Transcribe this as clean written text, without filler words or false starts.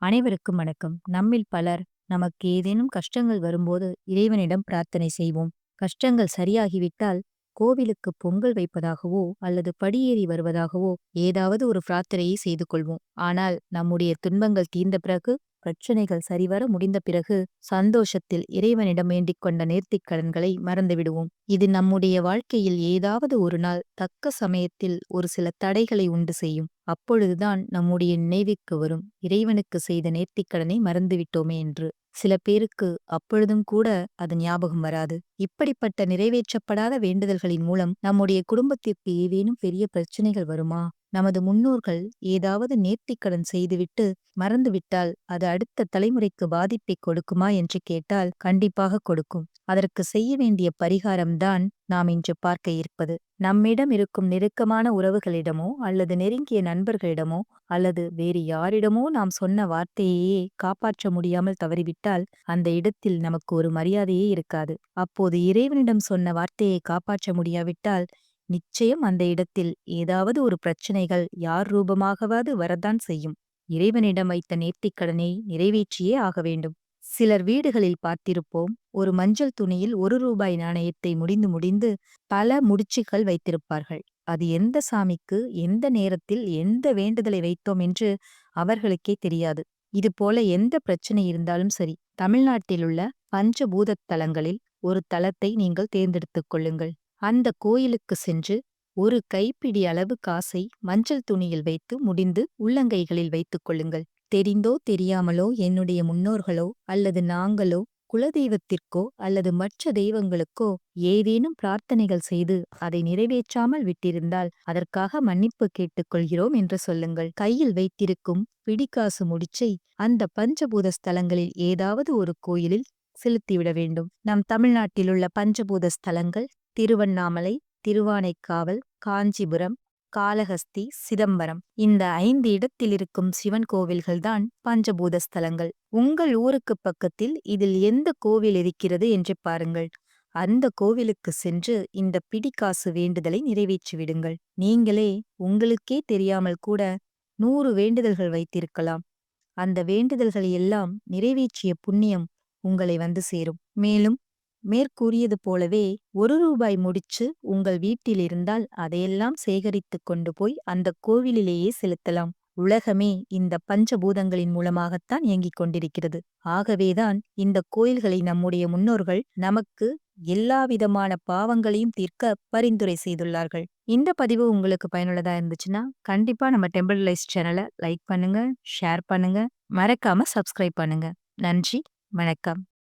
அனைவருக்கும் வணக்கம். நம்மில் பலர் நமக்கு ஏதேனும் கஷ்டங்கள் வரும்போது இறைவனிடம் பிரார்த்தனை செய்வோம். கஷ்டங்கள் சரியாகிவிட்டால் கோவிலுக்கு பொங்கல் வைப்பதாகவோ அல்லது படியேறி வருவதாகவோ ஏதாவது ஒரு பிரார்த்தனையை செய்து கொள்வோம். ஆனால் நம்முடைய துன்பங்கள் தீர்ந்த பிறகு, பிரச்சனைகள் சரிவர முடிந்த பிறகு சந்தோஷத்தில் இறைவனிடம் வேண்டிக் கொண்ட நேர்த்திக் கடன்களை மறந்துவிடுவோம். இது நம்முடைய வாழ்க்கையில் ஏதாவது ஒரு நாள் தக்க சமயத்தில் ஒரு சில தடைகளை உண்டு செய்யும். அப்பொழுதுதான் நம்முடைய நினைவுக்கு வரும் இறைவனுக்கு செய்த நேர்த்திக்கடனை மறந்துவிட்டோமே என்று. சில பேருக்கு அப்பொழுதும் கூட அது ஞாபகம் வராது. இப்படிப்பட்ட நிறைவேற்றப்படாத வேண்டுதல்களின் மூலம் நம்முடைய குடும்பத்திற்கு ஏதேனும் பெரிய பிரச்சனைகள் வருமா? நமது முன்னோர்கள் ஏதாவது நேர்த்திக்கடன் செய்துவிட்டு மறந்துவிட்டால் அது அடுத்த தலைமுறைக்கு பாதிப்பை கொடுக்குமா என்று கேட்டால் கண்டிப்பாக கொடுக்கும். அதற்கு செய்ய வேண்டிய பரிகாரம்தான் நாம் இன்று பார்க்க இருப்பது. நம்மிடம் இருக்கும் நெருக்கமான உறவுகளிடமோ அல்லது நெருங்கிய நண்பர்களிடமோ அல்லது வேறு யாரிடமோ நாம் சொன்ன வார்த்தையையே காப்பாற்ற முடியாமல் தவறிவிட்டால் அந்த இடத்தில் நமக்கு ஒரு மரியாதையே இருக்காது. அப்போது இறைவனிடம் சொன்ன வார்த்தையை காப்பாற்ற முடியாவிட்டால் நிச்சயம் அந்த இடத்தில் ஏதாவது ஒரு பிரச்சனைகள் யார் ரூபமாகவாது வரத்தான் செய்யும். இறைவனிடம் வைத்த நேர்த்திக்கடனை நிறைவேற்றியே ஆக வேண்டும். சிலர் வீடுகளில் பார்த்திருப்போம், ஒரு மஞ்சள் துணியில் ரூபாய் நாணயத்தை முடிந்து முடிந்து பல முடிச்சுகள் வைத்திருப்பார்கள். அது எந்த சாமிக்கு எந்த நேரத்தில் எந்த வேண்டுதலை வைத்தோம் என்று அவர்களுக்கே தெரியாது. இதுபோல எந்த பிரச்சனை இருந்தாலும் சரி, தமிழ்நாட்டிலுள்ள பஞ்சபூதத் தலங்களில் ஒரு தலத்தை நீங்கள் தேர்ந்தெடுத்துக் கொள்ளுங்கள். அந்த கோயிலுக்கு சென்று ஒரு கைப்பிடி அளவு காசை மஞ்சள் துணியில் வைத்து முடிந்து உள்ளங்கைகளில் வைத்துக் கொள்ளுங்கள். தெரிந்தோ தெரியாமலோ என்னுடைய முன்னோர்களோ அல்லது நாங்களோ குலதெய்வத்திற்கோ அல்லது மற்ற தெய்வங்களுக்கோ ஏதேனும் பிரார்த்தனைகள் செய்து அதை நிறைவேற்றாமல் விட்டிருந்தால் அதற்காக மன்னிப்பு கேட்டுக்கொள்கிறோம் என்று சொல்லுங்கள். கையில் வைத்திருக்கும் பிடிக்காசு முடிச்சை அந்த பஞ்சபூத ஸ்தலங்களில் ஏதாவது ஒரு கோயிலில் செலுத்திவிட வேண்டும். நம் தமிழ்நாட்டிலுள்ள பஞ்சபூத ஸ்தலங்கள் திருவண்ணாமலை, திருவானைக்காவல், காஞ்சிபுரம், காளஹஸ்தி, சிதம்பரம். இந்த 5 இடத்தில் இருக்கும் சிவன் கோவில்கள்தான் பஞ்சபூத ஸ்தலங்கள். உங்கள் ஊருக்கு பக்கத்தில் இதில் எந்த கோவில் இருக்கிறது என்று பாருங்கள். அந்த கோவிலுக்கு சென்று இந்த பிடிக்காசு வேண்டுதலை நிறைவேற்றிவிடுங்கள். நீங்களே உங்களுக்கே தெரியாமல் கூட 100 வேண்டுதல்கள் வைத்திருக்கலாம். அந்த வேண்டுதல்களை எல்லாம் நிறைவேற்றிய புண்ணியம் உங்களை வந்து சேரும். மேலும் மேற்கூறியது போலவே ரூபாய் முடிச்சு உங்கள் வீட்டில் இருந்தால் அதையெல்லாம் சேகரித்துக் கொண்டு போய் அந்த கோவிலிலேயே செலுத்தலாம். உலகமே இந்த பஞ்சபூதங்களின் மூலமாகத்தான் இயங்கிக் கொண்டிருக்கிறது. ஆகவேதான் இந்த கோயில்களை நம்முடைய முன்னோர்கள் நமக்கு எல்லாவிதமான பாவங்களையும் தீர்க்க பரிந்துரை செய்துள்ளார்கள். இந்த பதிவு உங்களுக்கு பயனுள்ளதா இருந்துச்சுன்னா கண்டிப்பா நம்ம டெம்பிள் லைஃப் சேனலை லைக் பண்ணுங்க, ஷேர் பண்ணுங்க, மறக்காம சப்ஸ்கிரைப் பண்ணுங்க. நன்றி, வணக்கம்.